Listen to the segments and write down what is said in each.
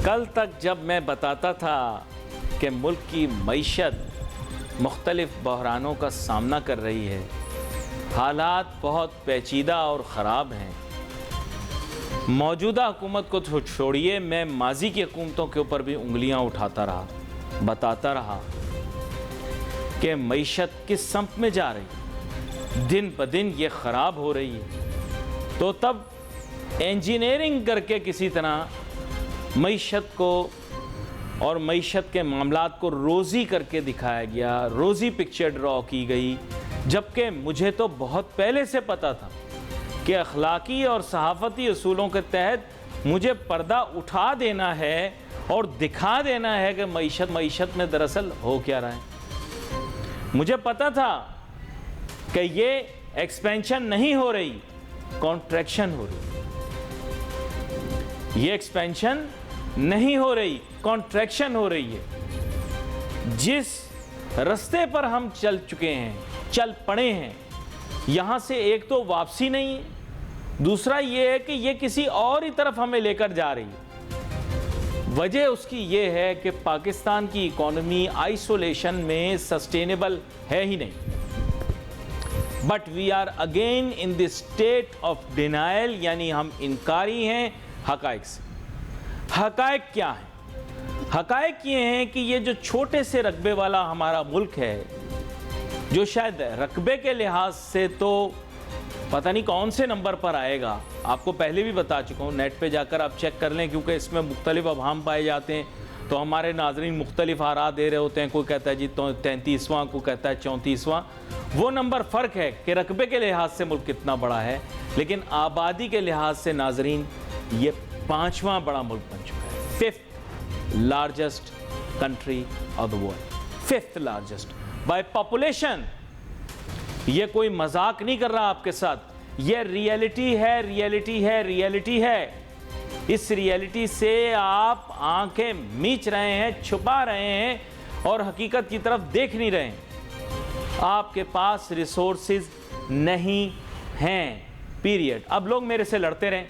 کل تک جب میں بتاتا تھا کہ ملک کی معیشت مختلف بحرانوں کا سامنا کر رہی ہے، حالات بہت پیچیدہ اور خراب ہیں، موجودہ حکومت کو چھوڑیے، میں ماضی کی حکومتوں کے اوپر بھی انگلیاں اٹھاتا رہا، بتاتا رہا کہ معیشت کس سمت میں جا رہی ہے، دن بدن یہ خراب ہو رہی ہے، تو تب انجینئرنگ کر کے کسی طرح معیشت کو اور معیشت کے معاملات کو روزی کر کے دکھایا گیا، روزی پکچر ڈرا کی گئی، جبکہ مجھے تو بہت پہلے سے پتا تھا کہ اخلاقی اور صحافتی اصولوں کے تحت مجھے پردہ اٹھا دینا ہے اور دکھا دینا ہے کہ معیشت میں دراصل ہو کیا رہا ہے۔ مجھے پتا تھا کہ یہ ایکسپینشن نہیں ہو رہی، کانٹریکشن ہو رہی، یہ ایکسپینشن نہیں ہو رہی، کانٹریکشن ہو رہی ہے۔ جس رستے پر ہم چل چکے ہیں، چل پڑے ہیں، یہاں سے ایک تو واپسی نہیں ہے، دوسرا یہ ہے کہ یہ کسی اور ہی طرف ہمیں لے کر جا رہی ہے۔ وجہ اس کی یہ ہے کہ پاکستان کی اکانومی آئسولیشن میں سسٹینیبل ہے ہی نہیں، but we are again in the state of denial, یعنی ہم انکاری ہیں حقائق سے۔ حقائق کیا ہیں؟ حقائق یہ ہیں کہ یہ جو چھوٹے سے رقبے والا ہمارا ملک ہے، جو شاید رقبے کے لحاظ سے تو پتہ نہیں کون سے نمبر پر آئے گا، آپ کو پہلے بھی بتا چکا ہوں، نیٹ پہ جا کر آپ چیک کر لیں، کیونکہ اس میں مختلف ابہام پائے جاتے ہیں، تو ہمارے ناظرین مختلف آراء دے رہے ہوتے ہیں، کوئی کہتا ہے جی 33واں، کوئی کہتا ہے 34واں، وہ نمبر فرق ہے کہ رقبے کے لحاظ سے ملک کتنا بڑا ہے، لیکن آبادی کے لحاظ سے ناظرین یہ 5واں بڑا ملک بن چکا ہے، 5th largest country of the world، 5th largest by population۔ یہ کوئی مذاق نہیں کر رہا آپ کے ساتھ، یہ ریئلٹی ہے، ریئلٹی ہے، ریئلٹی ہے۔ اس ریئلٹی سے آپ آنکھیں میچ رہے ہیں، چھپا رہے ہیں اور حقیقت کی طرف دیکھ نہیں رہے ہیں۔ آپ کے پاس ریسورسز نہیں ہیں، پیریڈ۔ اب لوگ میرے سے لڑتے رہیں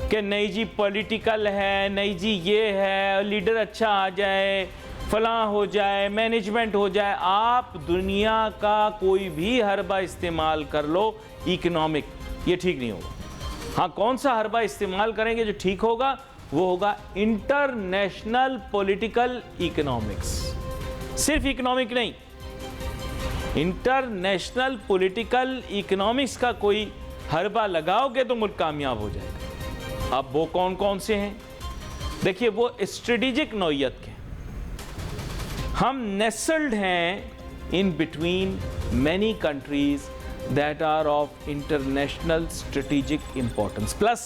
کہ نہیں جی پولیٹیکل ہے، نہیں جی یہ ہے، لیڈر اچھا آ جائے، فلاں ہو جائے، مینجمنٹ ہو جائے۔ آپ دنیا کا کوئی بھی حربہ استعمال کر لو اکنامک، یہ ٹھیک نہیں ہوگا۔ ہاں کون سا حربہ استعمال کریں گے جو ٹھیک ہوگا؟ وہ ہوگا انٹرنیشنل پولیٹیکل اکنامکس، صرف اکنامک نہیں، انٹرنیشنل پولیٹیکل اکنامکس کا کوئی حربہ لگاؤ گے تو ملک کامیاب ہو جائے گا۔ اب وہ کون کون سے ہیں؟ دیکھیے وہ اسٹریٹجک نوعیت کے، ہم نیسلڈ ہیں in between many countries that are of international strategic importance, plus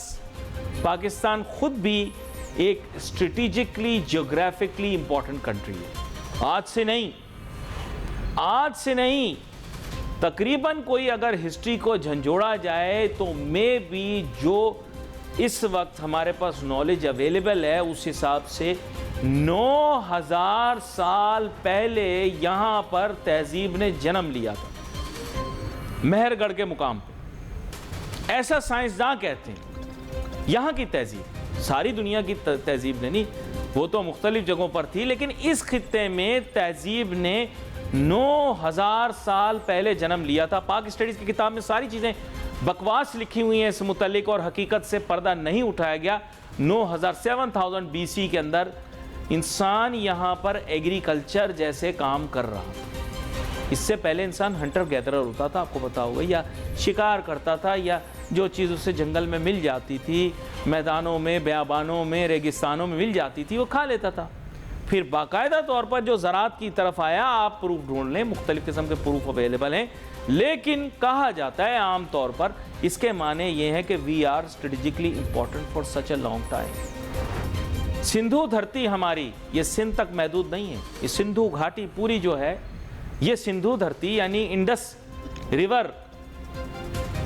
Pakistan خود بھی ایک اسٹریٹجکلی جیوگرافکلی امپورٹنٹ کنٹری ہے۔ آج سے نہیں، تقریباً کوئی اگر ہسٹری کو جھنجھوڑا جائے تو میں بھی جو اس وقت ہمارے پاس نالج اویلیبل ہے اس حساب سے 9000 سال پہلے یہاں پر تہذیب نے جنم لیا تھا، مہر گڑھ کے مقام پہ۔ ایسا سائنسداں کہتے ہیں یہاں کی تہذیب، ساری دنیا کی تہذیب نے نہیں، وہ تو مختلف جگہوں پر تھی، لیکن اس خطے میں تہذیب نے 9000 سال پہلے جنم لیا تھا۔ پاک اسٹڈیز کی کتاب میں ساری چیزیں بکواس لکھی ہوئی ہیں اس متعلق اور حقیقت سے پردہ نہیں اٹھایا گیا۔ 7000 BC کے اندر انسان یہاں پر ایگریکلچر جیسے کام کر رہا تھا۔ اس سے پہلے انسان ہنٹر گیدرر ہوتا تھا، آپ کو پتا ہوگا، یا شکار کرتا تھا، یا جو چیز اسے جنگل میں مل جاتی تھی، میدانوں میں، بیابانوں میں، ریگستانوں میں مل جاتی تھی، وہ کھا لیتا تھا۔ پھر باقاعدہ طور پر جو زراعت کی طرف آیا، آپ پروف ڈھونڈ لیں، مختلف قسم کے پروف اویلیبل ہیں، لیکن کہا جاتا ہے عام طور پر اس کے معنی یہ ہے کہ we are strategically important for such a long time. Sindhu دھرتی ہماری یہ سندھ تک محدود نہیں ہے، یہ سندھو گھاٹی پوری جو ہے، یہ سندھو دھرتی یعنی انڈس ریور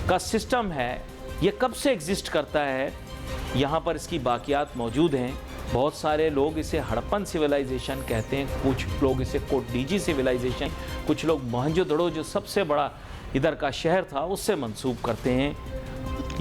کا سسٹم ہے، یہ کب سے ایگزسٹ کرتا ہے، یہاں پر اس کی باقیات موجود ہیں۔ بہت سارے لوگ اسے ہڑپن سویلائزیشن کہتے ہیں، کچھ لوگ اسے کوٹڈیجی سویلائزیشن، کچھ لوگ موہنجو دڑو جو سب سے بڑا ادھر کا شہر تھا اس سے منسوب کرتے ہیں۔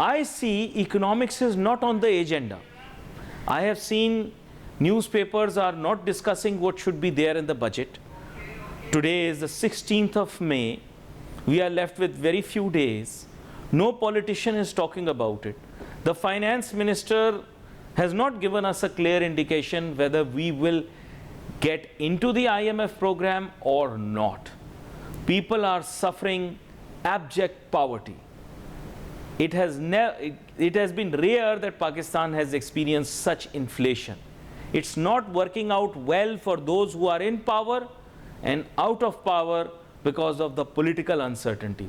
I see economics is not on the agenda. I have seen newspapers are not discussing what should be there in the budget. Today is the 16th of May. We are left with very few days. No politician is talking about it. The finance minister has not given us a clear indication whether we will get into the IMF program or not. People are suffering abject poverty. It has been rare that Pakistan has experienced such inflation. It's not working out well for those who are in power and out of power because of the political uncertainty.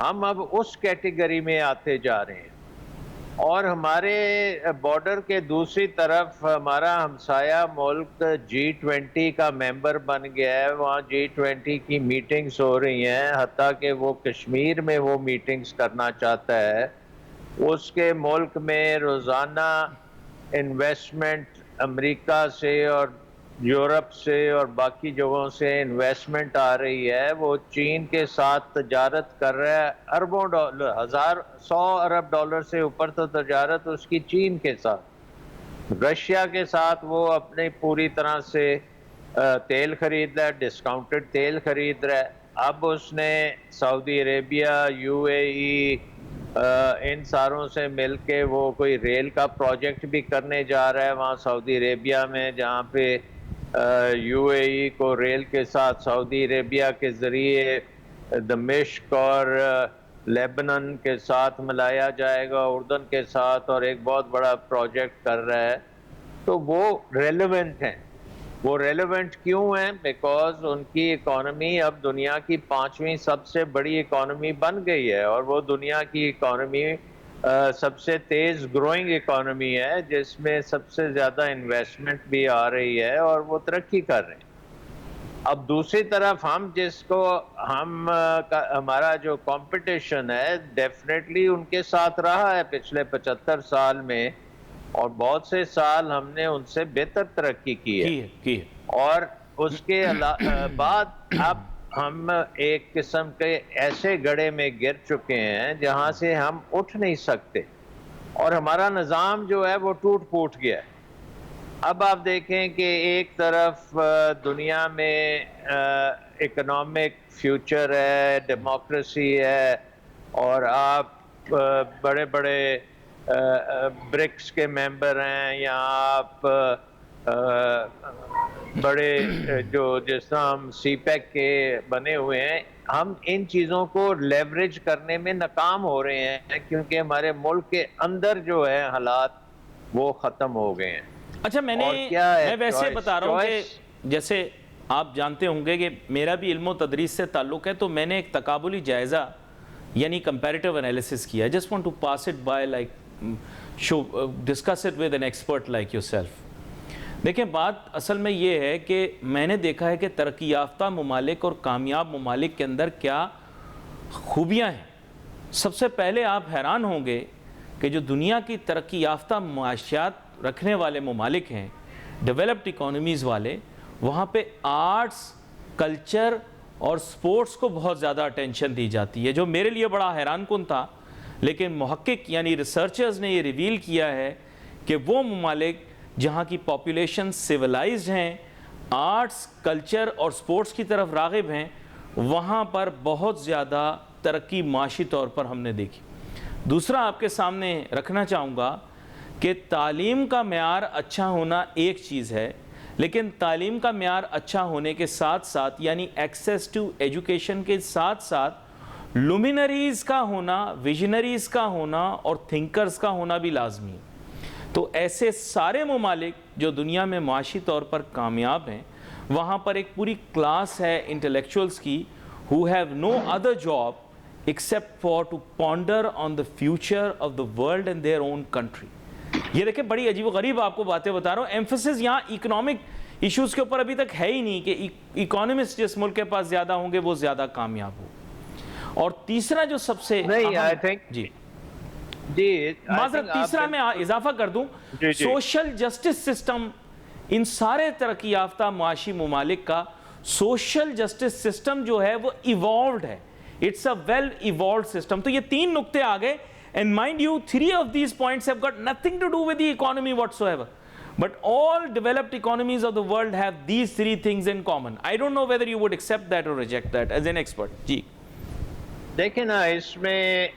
ہم اب اس category میں آتے جا رہے ہیں، اور ہمارے border کے دوسری طرف ہمارا ہمسایہ ملک G20 کا ممبر بن گیا ہے، وہاں G20 کی میٹنگز ہو رہی ہیں، حتیٰ کہ وہ کشمیر میں وہ میٹنگز کرنا چاہتا ہے۔ اس کے ملک میں روزانہ انویسٹمنٹ امریکہ سے اور یورپ سے اور باقی جگہوں سے انویسٹمنٹ آ رہی ہے، وہ چین کے ساتھ تجارت کر رہا ہے، اربوں ڈالر، 100 ارب ڈالر سے اوپر تو تجارت اس کی چین کے ساتھ۔ رشیا کے ساتھ وہ اپنی پوری طرح سے تیل خرید رہا ہے، ڈسکاؤنٹڈ تیل خرید رہا ہے۔ اب اس نے سعودی عربیہ، UAE، ان ساروں سے مل کے وہ کوئی ریل کا پروجیکٹ بھی کرنے جا رہا ہے وہاں سعودی عربیہ میں، جہاں پہ UAE کو ریل کے ساتھ سعودی عربیہ کے ذریعے دمشق اور لیبنان کے ساتھ ملایا جائے گا، اردن کے ساتھ، اور ایک بہت بڑا پروجیکٹ کر رہا ہے۔ تو وہ ریلیونٹ ہیں۔ وہ ریلیونٹ کیوں ہیں؟ بیکاز ان کی اکانومی اب دنیا کی 5ویں سب سے بڑی اکانومی بن گئی ہے، اور وہ دنیا کی اکانومی سب سے تیز گروئنگ اکانومی ہے، جس میں سب سے زیادہ انویسٹمنٹ بھی آ رہی ہے، اور وہ ترقی کر رہے ہیں۔ اب دوسری طرف ہمارا جو کمپٹیشن ہے ڈیفینیٹلی ان کے ساتھ رہا ہے پچھلے 75 سال میں، اور بہت سے سال ہم نے ان سے بہتر ترقی کی ہے، اور اس کے بعد اب ہم ایک قسم کے ایسے گڑھے میں گر چکے ہیں جہاں سے ہم اٹھ نہیں سکتے، اور ہمارا نظام جو ہے وہ ٹوٹ پھوٹ گیا ہے۔ اب آپ دیکھیں کہ ایک طرف دنیا میں اکنامک فیوچر ہے، ڈیموکریسی ہے، اور آپ بڑے بڑے برکس کے ممبر ہیں، یا آپ بڑے جس طرح ہم CPEC کے بنے ہوئے ہیں، ہم ان چیزوں کو لیوریج کرنے میں ناکام ہو رہے ہیں، کیونکہ ہمارے ملک کے اندر جو ہے حالات وہ ختم ہو گئے ہیں۔ اچھا، میں ویسے بتا رہا ہوں کہ جیسے آپ جانتے ہوں گے کہ میرا بھی علم و تدریس سے تعلق ہے، تو میں نے ایک تقابلی جائزہ یعنی کمپیریٹیو انالیسس کیا ہے۔ Just want to pass it by, like discuss it with an expert like yourself. دیکھیں، بات اصل میں یہ ہے کہ میں نے دیکھا ہے کہ ترقی یافتہ ممالک اور کامیاب ممالک کے اندر کیا خوبیاں ہیں۔ سب سے پہلے آپ حیران ہوں گے کہ جو دنیا کی ترقی یافتہ معاشیات رکھنے والے ممالک ہیں، ڈیولپڈ اکانومیز والے، وہاں پہ آرٹس، کلچر اور سپورٹس کو بہت زیادہ اٹینشن دی جاتی ہے، جو میرے لیے بڑا حیران کن تھا۔ لیکن محقق یعنی ریسرچرز نے یہ ریویل کیا ہے کہ وہ ممالک جہاں کی پاپولیشن سیولائزڈ ہیں، آرٹس، کلچر اور سپورٹس کی طرف راغب ہیں، وہاں پر بہت زیادہ ترقی معاشی طور پر ہم نے دیکھی۔ دوسرا آپ کے سامنے رکھنا چاہوں گا کہ تعلیم کا معیار اچھا ہونا ایک چیز ہے، لیکن تعلیم کا معیار اچھا ہونے کے ساتھ ساتھ، یعنی ایکسیس ٹو ایجوکیشن کے ساتھ ساتھ، لومینریز کا ہونا، ویژنریز کا ہونا اور تھنکرز کا ہونا بھی لازمی ہے۔ تو ایسے سارے ممالک جو دنیا میں معاشی طور پر کامیاب ہیں، وہاں پر ایک پوری کلاس ہے انٹلیکچوئلز کی who have no other job except for to ponder on the future of the world and their own country۔ یہ دیکھیں، بڑی عجیب و غریب آپ کو باتیں بتا رہا ہوں۔ ایمفیسس یہاں اکنامک ایشوز کے اوپر ابھی تک ہے ہی نہیں کہ اکانومسٹ جس ملک کے پاس زیادہ ہوں گے وہ زیادہ کامیاب ہو۔ اور تیسرا جو سب سے معذرت تیسرا میں اضافہ کر دوں، سوشل جسٹس سسٹم، ان سارے ترقی یافتہ معاشی ممالک کا سوشل جسٹس سسٹم جو ہے وہ ایوالوڈ ہے، it's a well evolved system. تو یہ تین نقطے آگئے، and mind you, 3 of these points have got nothing to do with the economy whatsoever, but all developed economies of the world have these 3 things in common. I don't know whether you would accept that or reject that as an expert. جی دیکھیں نا، اس میں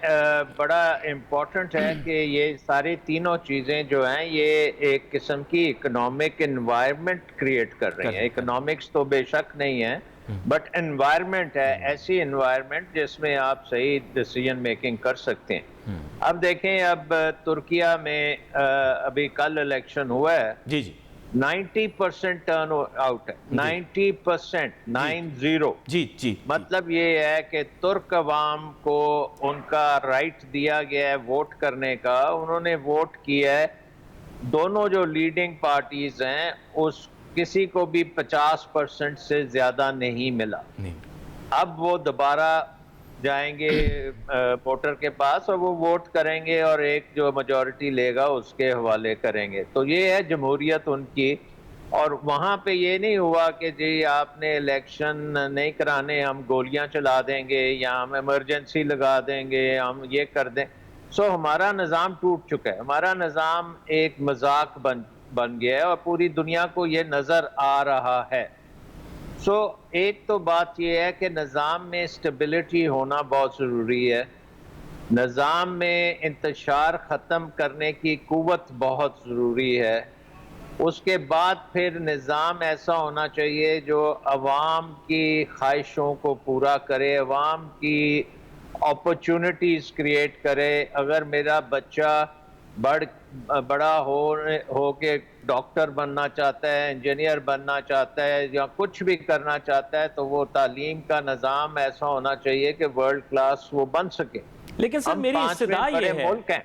بڑا important ہے کہ یہ ساری تینوں چیزیں جو ہیں یہ ایک قسم کی اکنامک انوائرمنٹ کریٹ کر رہی ہیں۔ اکنامکس تو بے شک نہیں ہے، بٹ انوائرمنٹ ہے، ایسی انوائرمنٹ جس میں آپ صحیح ڈیسیژن میکنگ کر سکتے ہیں۔ اب دیکھیں، اب ترکیہ میں ابھی کل الیکشن ہوا ہے، جی جی، 90% ٹرن آؤٹ ہے، 90%، 90۔ جی جی مطلب یہ ہے کہ ترک عوام کو ان کا رائٹ دیا گیا ہے ووٹ کرنے کا، انہوں نے ووٹ کیا ہے۔ دونوں جو لیڈنگ پارٹیز ہیں اس کسی کو بھی 50% سے زیادہ نہیں ملا۔ نہیں، اب وہ دوبارہ جائیں گے ووٹر کے پاس اور وہ ووٹ کریں گے اور ایک جو میجورٹی لے گا اس کے حوالے کریں گے۔ تو یہ ہے جمہوریت ان کی۔ اور وہاں پہ یہ نہیں ہوا کہ جی آپ نے الیکشن نہیں کرانے، ہم گولیاں چلا دیں گے یا ہم ایمرجنسی لگا دیں گے، ہم یہ کر دیں۔ ہمارا نظام ٹوٹ چکا ہے، ہمارا نظام ایک مذاق بن گیا ہے اور پوری دنیا کو یہ نظر آ رہا ہے۔ ایک تو بات یہ ہے کہ نظام میں اسٹیبلٹی ہونا بہت ضروری ہے، نظام میں انتشار ختم کرنے کی قوت بہت ضروری ہے۔ اس کے بعد پھر نظام ایسا ہونا چاہیے جو عوام کی خواہشوں کو پورا کرے، عوام کی اپرچونٹیز کریٹ کرے۔ اگر میرا بچہ بڑا ہو کے ڈاکٹر بننا چاہتا ہے، انجینئر بننا چاہتا ہے یا کچھ بھی کرنا چاہتا ہے تو وہ تعلیم کا نظام ایسا ہونا چاہیے کہ ورلڈ کلاس وہ بن سکے۔ لیکن سر ہم میری 5 استدعا بڑے یہ ہے، ملک ہیں۔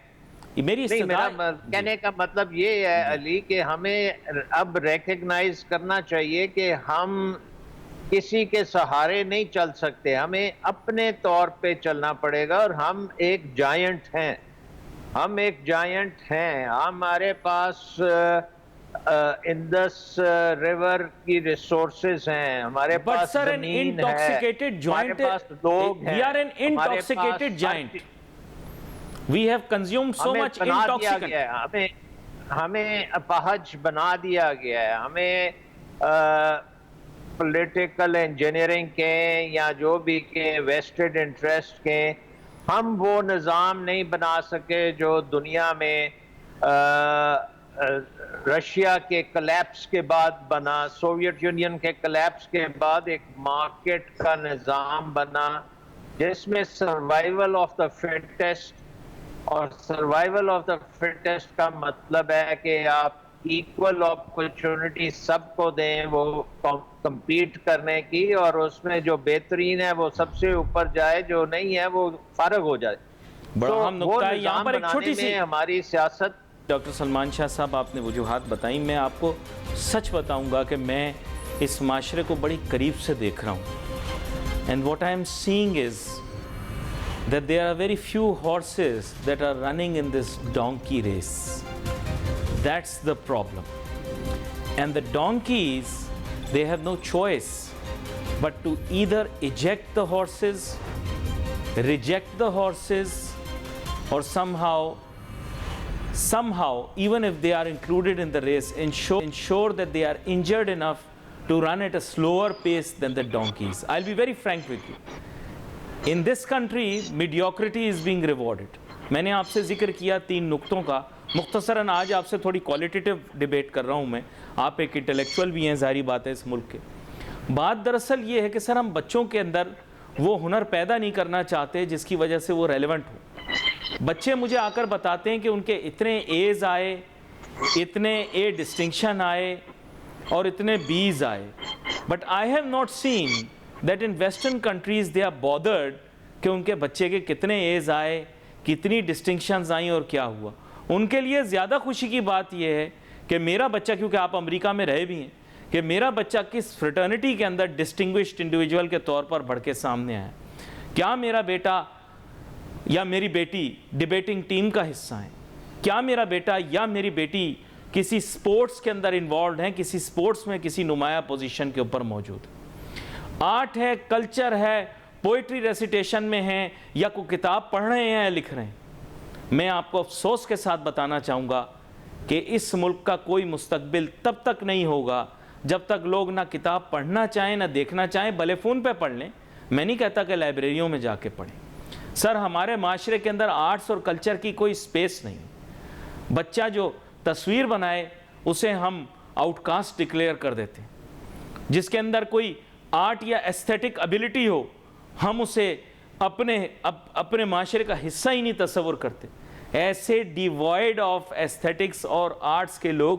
میری نہیں، استدعا میرا کہنے کا مطلب یہ ہے علی کہ ہمیں اب ریکگنائز کرنا چاہیے کہ ہم کسی کے سہارے نہیں چل سکتے، ہمیں اپنے طور پہ چلنا پڑے گا۔ اور ہم ایک جائنٹ ہیں، ہم ایک جائنٹ ہیں۔ ہمارے پاس انڈس ریور کی ریسورسز ہیں، ہمارے but پاس sir an زمین ہے، intoxicated ہمارے joint, پاس لوگ ہیں، we are an ہمارے intoxicated pass giant, we have consumed so ہمیں much بنا دیا intoxicant. گیا ہے، ہمیں اپاہج بنا دیا گیا ہے، ہمیں پولیٹیکل انجینئرنگ کے یا جو بھی کے ویسٹڈ انٹرسٹ کے ہم وہ نظام نہیں بنا سکے جو دنیا میں رشیا کے کلیپس کے بعد بنا، سوویت یونین کے کلیپس کے بعد ایک مارکیٹ کا نظام بنا جس میں سروائیول آف دا فٹسٹ، اور سروائیول آف دا فٹسٹ کا مطلب ہے کہ آپ ایکول اپرچونٹی سب کو دیں وہ کمپیٹ کرنے کی، اور اس میں جو بہترین ہے وہ سب سے اوپر جائے، جو نہیں ہے وہ فارغ ہو جائے۔ بڑا اہم وہ نکتہ ہے یہاں نظام پر، ایک بنانے چھوٹی سی میں ہماری سیاست۔ ڈاکٹر سلمان شاہ صاحب آپ نے وجوہات بتائیں، میں آپ کو سچ بتاؤں گا کہ میں اس معاشرے کو بڑی قریب سے دیکھ رہا ہوں، and what I am seeing is that there are very few horses that are running in this donkey race. That's the problem. And the donkeys, they have no choice but to either eject the horses, reject the horses, or somehow, even if they are included in the race, ensure that they are injured enough to run at a slower pace than the donkeys. I'll be very frank with you. In this country, mediocrity is being rewarded. میں نے آپ سے ذکر کیا 3 نکتوں کا، مختصراً آج آپ سے تھوڑی کوالٹیٹیو ڈیبیٹ کر رہا ہوں میں، آپ ایک انٹلیکچوئل بھی ہیں، ظاہری بات ہے اس ملک کے۔ بات دراصل یہ ہے کہ سر ہم بچوں کے اندر وہ ہنر پیدا نہیں کرنا چاہتے جس کی وجہ سے وہ ریلیونٹ ہو۔ بچے مجھے آ کر بتاتے ہیں کہ ان کے اتنے A's آئے، اتنے A ڈسٹنکشن آئے اور اتنے B's آئے، but I have not seen that in western countries they are bothered کہ ان کے بچے کے کتنے A's آئے، کتنی ڈسٹنکشنز آئیں اور کیا ہوا۔ ان کے لیے زیادہ خوشی کی بات یہ ہے کہ میرا بچہ، کیونکہ آپ امریکہ میں رہے بھی ہیں، کہ میرا بچہ کس فریٹرنٹی کے اندر ڈسٹنگوشڈ انڈیویجول کے طور پر بڑھ کے سامنے آیا، کیا میرا بیٹا یا میری بیٹی ڈیبیٹنگ ٹیم کا حصہ ہیں، کیا میرا بیٹا یا میری بیٹی کسی سپورٹس کے اندر انوالوڈ ہیں، کسی سپورٹس میں کسی نمایاں پوزیشن کے اوپر موجود ہے، آرٹ ہے، کلچر ہے، پوئٹری ریسیٹیشن میں ہیں، یا کوئی کتاب پڑھ رہے ہیں یا لکھ رہے ہیں۔ میں آپ کو افسوس کے ساتھ بتانا چاہوں گا کہ اس ملک کا کوئی مستقبل تب تک نہیں ہوگا جب تک لوگ نہ کتاب پڑھنا چاہیں نہ دیکھنا چاہیں، بھلے فون پہ پڑھ لیں، میں نہیں کہتا کہ لائبریریوں میں جا کے پڑھیں۔ سر ہمارے معاشرے کے اندر آرٹس اور کلچر کی کوئی سپیس نہیں۔ بچہ جو تصویر بنائے اسے ہم آؤٹ کاسٹ ڈکلیئر کر دیتے ہیں، جس کے اندر کوئی آرٹ یا ایستھیٹک ابیلٹی ہو ہم اسے اپنے معاشرے کا حصہ ہی نہیں تصور کرتے۔ ایسے ڈیوائڈ آف ایستھیٹکس اور آرٹس کے لوگ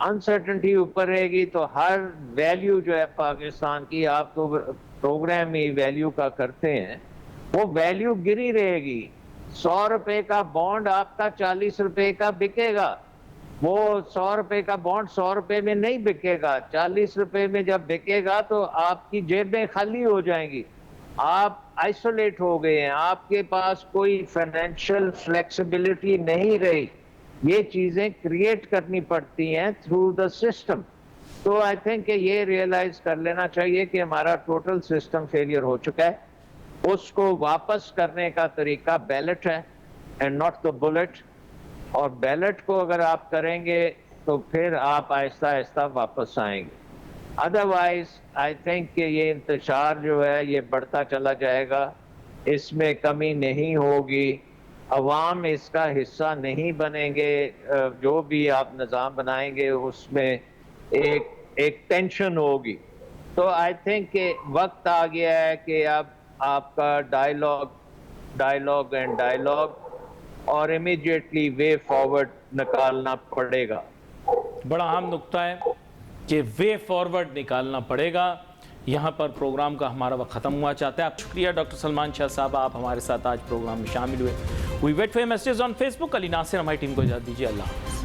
انسرٹنٹی اوپر رہے گی تو ہر ویلیو جو ہے پاکستان کی، آپ تو پروگرام ہی ویلیو کا کرتے ہیں، وہ ویلیو گری رہے گی. 100 روپے کا بانڈ آپ کا 40 روپے کا بکے گا. وہ 100 روپے کا بانڈ 100 روپے میں نہیں بکے گا. 40 روپے میں جب بکے گا تو آپ کی جیبیں خالی ہو جائیں گی. آپ آئسولیٹ ہو گئے ہیں، آپ کے پاس کوئی فائنینشیل فلیکسیبلٹی نہیں رہی. یہ چیزیں کریٹ کرنی پڑتی ہیں تھرو دا سسٹم. تو آئی تھنک کہ یہ ریئلائز کر لینا چاہیے کہ ہمارا ٹوٹل سسٹم فیلئر ہو چکا ہے. اس کو واپس کرنے کا طریقہ بیلٹ ہے اینڈ ناٹ دا بلٹ. اور بیلٹ کو اگر آپ کریں گے تو پھر آپ آہستہ آہستہ واپس آئیں گے. ادروائز آئی تھنک کہ یہ انتشار جو ہے یہ بڑھتا چلا جائے گا، اس میں کمی نہیں ہوگی. عوام اس کا حصہ نہیں بنیں گے. جو بھی آپ نظام بنائیں گے اس میں ایک ٹینشن ہوگی. تو آئی تھنک کہ وقت آ گیا ہے کہ اب آپ کا ڈائلاگ اور امیڈیٹلی وے فارورڈ نکالنا پڑے گا. بڑا اہم نقطہ ہے کہ وے فارورڈ نکالنا پڑے گا. یہاں پر پروگرام کا ہمارا وقت ختم ہوا چاہتا ہے. آپ شکریہ ڈاکٹر سلمان شاہ صاحب، آپ ہمارے ساتھ آج پروگرام میں شامل ہوئے. We wait for your messages on Facebook. Ali Nasir ہماری ٹیم کو اجازت دیجیے. اللہ حافظ.